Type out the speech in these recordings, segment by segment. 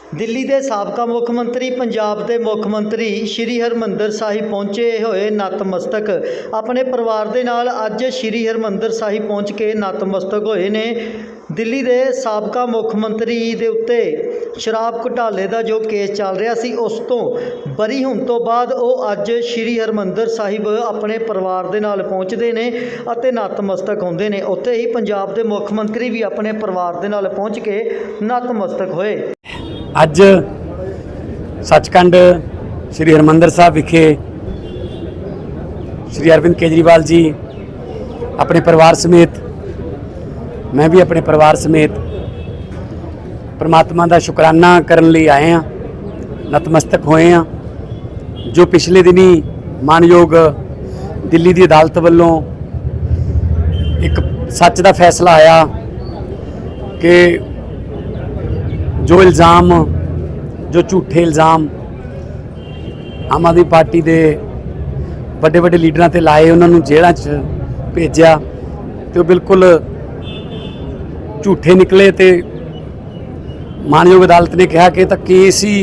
दिल्ली के साबका मुख मंत्री पंजाब के मुख मंत्री श्री हरमंदर साहिब पहुंचे हुए नतमस्तक अपने परिवार के नाल अज श्री हरमंदर साहिब पहुंच के नतमस्तक होए ने। दिल्ली के साबका मुख मंत्री के उत्ते शराब घोटाले का जो केस चल रहा सी उस तो बरी होने तो बाद वो अज श्री हरमंदर साहिब अपने परिवार के नाल पहुँचते हैं और नतमस्तक होंदे ने। उत्ते ही पंजाब के मुख मंत्री भी अपने परिवार के नाल पहुँच के नतमस्तक होए। अज सचखंड श्री हरमंदर साहब विखे श्री अरविंद केजरीवाल जी अपने परिवार समेत, मैं भी अपने परिवार समेत परमात्मा का शुकराना करने लिए आए हैं, नतमस्तक होए हैं। जो पिछले दिनी मानयोग दिल्ली की अदालत वालों एक सच का फैसला आया कि जो इल्ज़ाम जो झूठे इल्ज़ाम आम आदमी पार्टी के बड़े बड़े लीडरां ते लाए, उन्होंने जेलों च भेजा तो बिल्कुल झूठे निकले। तो मानयोग अदालत ने कहा कि तो केस ही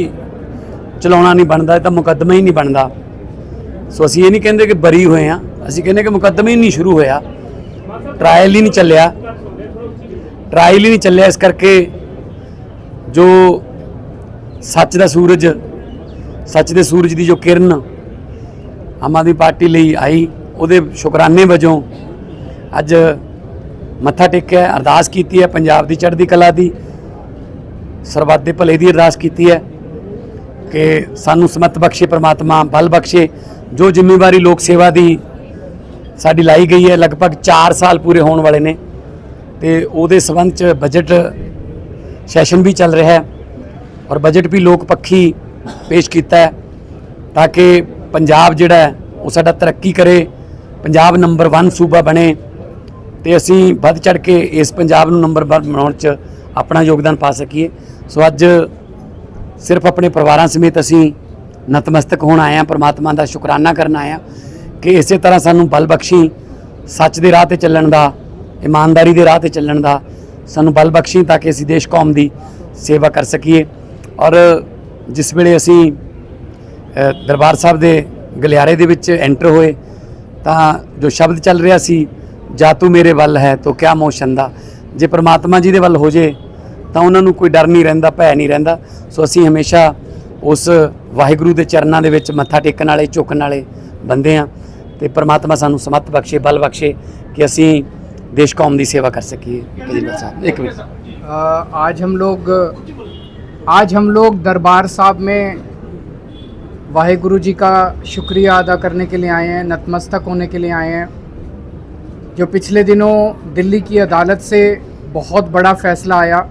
चलाना नहीं बनता, तो मुकदमा ही नहीं बनता। सो असी ये नहीं कहते कि बरी हुए हैं, असी कहने कि मुकदमा ही नहीं शुरू होया, ट्रायल ही नहीं चलिया, ट्रायल ही नहीं चलिया। इस करके जो सच का सूरज, सच के सूरज की जो किरण आम आदमी पार्टी लिए आई, उहदे शुकराने वजों अज मत्था टेकिया, अरदास की है, पंजाब की चढ़ती कला की सरबत के भले की अरदास की है कि सानू समत बख्शे परमात्मा, बल बख्शे। जो जिम्मेवारी लोक सेवा की साड़ी लाई गई है, लगभग 4 साल पूरे होने वाले ने, तो उहदे संबंध च बजट सैशन भी चल रहा है और बजट भी लोक पक्षी पेश किया है ताकि पंजाब जिहड़ा है वो साडा तरक्की करे, पंजाब नंबर 1 सूबा बने, तो असी वध चढ़ के इस पंजाब नूं नंबर 1 बनाउण च अपना योगदान पा सकीए। सो अज सिर्फ अपने परिवारां समेत असी नतमस्तक होण आए हैं, परमात्मा का शुकराना करन आए हैं कि इस तरह सानू बल बख्शी, सच के राह ते चलण दा, ईमानदारी के राह ते चलण दा सानू बल बख्शी ताकि असी देश कौम की सेवा कर सकीए। और जिस वेले असी दरबार साहब के गलियारे दे विच एंटर होए तो जो शब्द चल रहा सी, जा तू मेरे वल है तो क्या मोह छंदा, जे परमात्मा जी दे वल हो जे तो उन्होंने कोई डर नहीं रहिंदा, भय नहीं रहिंदा। सो असी हमेशा उस वाहिगुरू के चरणों दे विच मत्था टेकण वाले, झुकण वाले बंदे हाँ, तो परमात्मा सानू समत बख्शे, बल बख्शे कि असी देश कौम की सेवा कर सकिए। केजरीवाल साहब एक मिनट। आज हम लोग दरबार साहब में वाहिगुरु जी का शुक्रिया अदा करने के लिए आए हैं, नतमस्तक होने के लिए आए हैं। जो पिछले दिनों दिल्ली की अदालत से बहुत बड़ा फैसला आया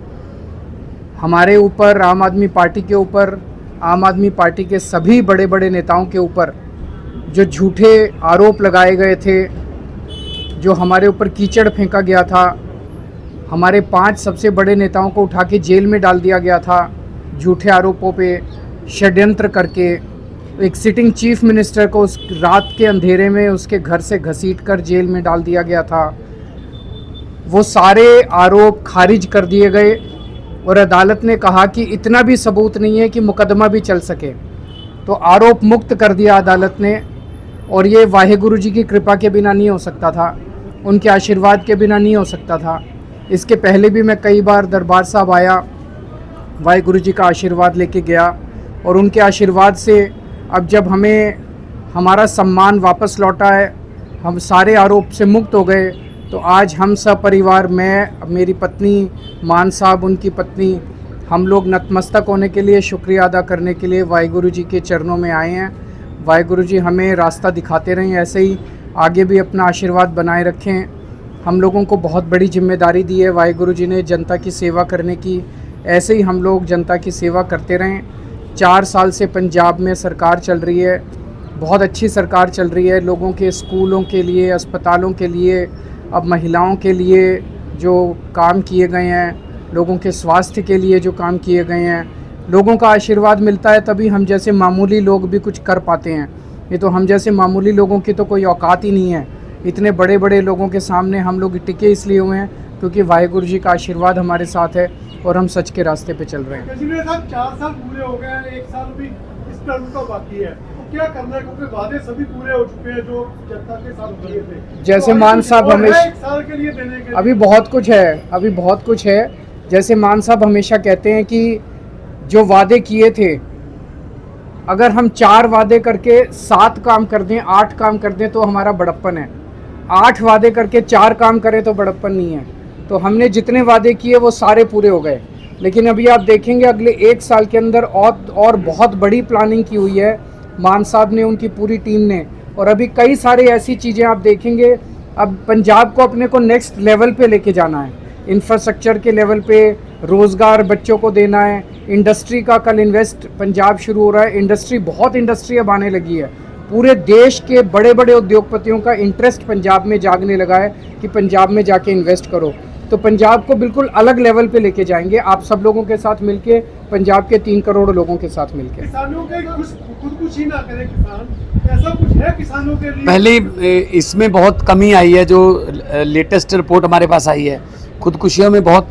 हमारे ऊपर, आम आदमी पार्टी के ऊपर, आम आदमी पार्टी के सभी बड़े बड़े नेताओं के ऊपर जो झूठे आरोप लगाए गए थे, जो हमारे ऊपर कीचड़ फेंका गया था, हमारे 5 सबसे बड़े नेताओं को उठा के जेल में डाल दिया गया था झूठे आरोपों पे षड्यंत्र करके। एक सिटिंग चीफ मिनिस्टर को उस रात के अंधेरे में उसके घर से घसीट कर जेल में डाल दिया गया था। वो सारे आरोप खारिज कर दिए गए और अदालत ने कहा कि इतना भी सबूत नहीं है कि मुकदमा भी चल सके, तो आरोप मुक्त कर दिया अदालत ने। और ये वाहिगुरु जी की कृपा के बिना नहीं हो सकता था, उनके आशीर्वाद के बिना नहीं हो सकता था। इसके पहले भी मैं कई बार दरबार साहब आया, वाहिगुरु जी का आशीर्वाद लेके गया और उनके आशीर्वाद से अब जब हमें हमारा सम्मान वापस लौटा है, हम सारे आरोप से मुक्त हो गए, तो आज हम सब परिवार, मैं, मेरी पत्नी मान साहब, उनकी पत्नी, हम लोग नतमस्तक होने के लिए, शुक्रिया अदा करने के लिए वाहिगुरु जी के चरणों में आए हैं। वाहिगुरु जी हमें रास्ता दिखाते रहें, ऐसे ही आगे भी अपना आशीर्वाद बनाए रखें। हम लोगों को बहुत बड़ी जिम्मेदारी दी है वाहिगुरु जी ने जनता की सेवा करने की, ऐसे ही हम लोग जनता की सेवा करते रहें। 4 साल से पंजाब में सरकार चल रही है, बहुत अच्छी सरकार चल रही है। लोगों के स्कूलों के लिए, अस्पतालों के लिए, अब महिलाओं के लिए जो काम किए गए हैं, लोगों के स्वास्थ्य के लिए जो काम किए गए हैं, लोगों का आशीर्वाद मिलता है तभी हम जैसे मामूली लोग भी कुछ कर पाते हैं। ये तो हम जैसे मामूली लोगों की तो कोई औकात ही नहीं है। इतने बड़े बड़े लोगों के सामने हम लोग टिके इसलिए हुए हैं क्योंकि वाहिगुरु जी का आशीर्वाद हमारे साथ है। और हम सच के रास्ते पे चल रहे हैं। केजरीवाल साहब 4 साल पूरे हो गए हैं, 1 साल भी इस टर्म का बाकी है, तो क्या करना है? क्योंकि वादे सभी पूरे हो चुके हैं जो जनता के साथ किए थे। जैसे तो मान साहब हमेशा 1 साल के लिए देने के अभी बहुत कुछ है। जैसे मान साहब हमेशा कहते हैं कि जो वादे किए थे, अगर हम 4 वादे करके 7 काम कर दें, 8 काम कर दें तो हमारा बड़प्पन है। 8 वादे करके 4 काम करें तो बड़प्पन नहीं है। तो हमने जितने वादे किए वो सारे पूरे हो गए, लेकिन अभी आप देखेंगे अगले 1 साल के अंदर और बहुत बड़ी प्लानिंग की हुई है मान साहब ने, उनकी पूरी टीम ने। और अभी कई सारी ऐसी चीज़ें आप देखेंगे। अब पंजाब को अपने को नेक्स्ट लेवल पे लेके जाना है, इंफ्रास्ट्रक्चर के लेवल पे, रोज़गार बच्चों को देना है, इंडस्ट्री का कल इन्वेस्ट पंजाब शुरू हो रहा है। बहुत इंडस्ट्री अब आने लगी है। पूरे देश के बड़े बड़े उद्योगपतियों का इंटरेस्ट पंजाब में जागने लगा है कि पंजाब में जाके इन्वेस्ट करो। तो पंजाब को बिल्कुल अलग लेवल पे लेके जाएंगे, आप सब लोगों के साथ मिलके, पंजाब के 3 करोड़ लोगों के साथ मिलके। किसानों के खुदकुशी ना करें किसान, ऐसा कुछ है किसानों के लिए? पहले इसमें बहुत कमी आई है, जो लेटेस्ट रिपोर्ट हमारे पास आई है, खुदकुशियों में बहुत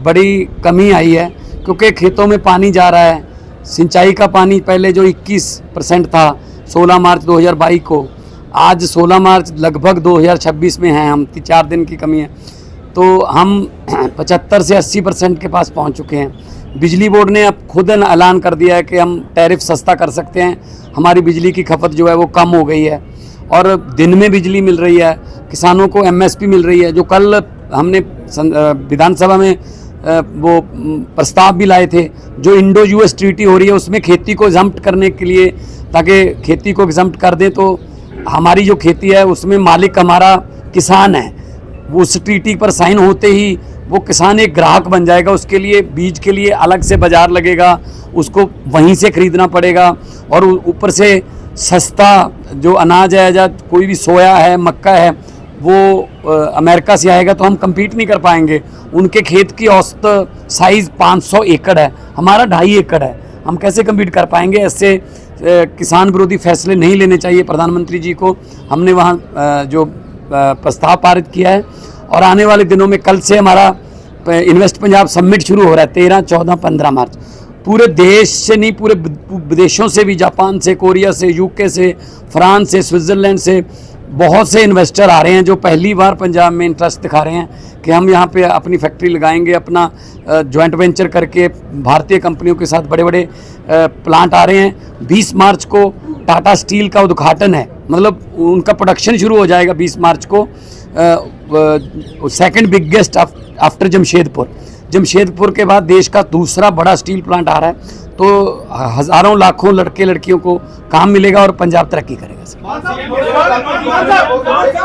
बड़ी कमी आई है, क्योंकि खेतों में पानी जा रहा है। सिंचाई का पानी पहले जो 21% था 16 मार्च 2022 को, आज 16 मार्च लगभग 2026 में हैं हम, 4 दिन की कमी है। तो हम 75 से 80% के पास पहुंच चुके हैं। बिजली बोर्ड ने अब खुद ऐलान कर दिया है कि हम टैरिफ सस्ता कर सकते हैं, हमारी बिजली की खपत जो है वो कम हो गई है और दिन में बिजली मिल रही है। किसानों को MSP मिल रही है। जो कल हमने विधानसभा में वो प्रस्ताव भी लाए थे, जो इंडो US ट्रीटी हो रही है उसमें खेती को एग्जम्प्ट करने के लिए, ताकि खेती को एग्जम्प्ट कर दें तो हमारी जो खेती है उसमें मालिक हमारा किसान है। उस ट्रीटी पर साइन होते ही वो किसान एक ग्राहक बन जाएगा। उसके लिए बीज के लिए अलग से बाज़ार लगेगा, उसको वहीं से ख़रीदना पड़ेगा, और ऊपर से सस्ता जो अनाज है, या कोई भी सोया है, मक्का है, वो अमेरिका से आएगा तो हम compete नहीं कर पाएंगे। उनके खेत की औसत साइज़ 500 एकड़ है, हमारा 2.5 एकड़ है, हम कैसे compete कर पाएंगे? ऐसे किसान विरोधी फैसले नहीं लेने चाहिए प्रधानमंत्री जी को। हमने वहाँ जो प्रस्ताव पारित किया है, और आने वाले दिनों में कल से हमारा इन्वेस्ट पंजाब समिट शुरू हो रहा है 13, 14, 15 मार्च। पूरे देश से नहीं, पूरे विदेशों से भी, जापान से, कोरिया से, UK से, फ्रांस से, स्विट्ज़रलैंड से बहुत से इन्वेस्टर आ रहे हैं जो पहली बार पंजाब में इंटरेस्ट दिखा रहे हैं कि हम यहाँ पे अपनी फैक्ट्री लगाएंगे। अपना जॉइंट वेंचर करके भारतीय कंपनियों के साथ बड़े बड़े प्लांट आ रहे हैं। 20 मार्च को टाटा स्टील का उद्घाटन है, मतलब उनका प्रोडक्शन शुरू हो जाएगा 20 मार्च को। सेकंड बिगेस्ट आफ्टर जमशेदपुर के बाद देश का दूसरा बड़ा स्टील प्लांट आ रहा है। तो हज़ारों लाखों लड़के लड़कियों को काम मिलेगा और पंजाब तरक्की करेगा।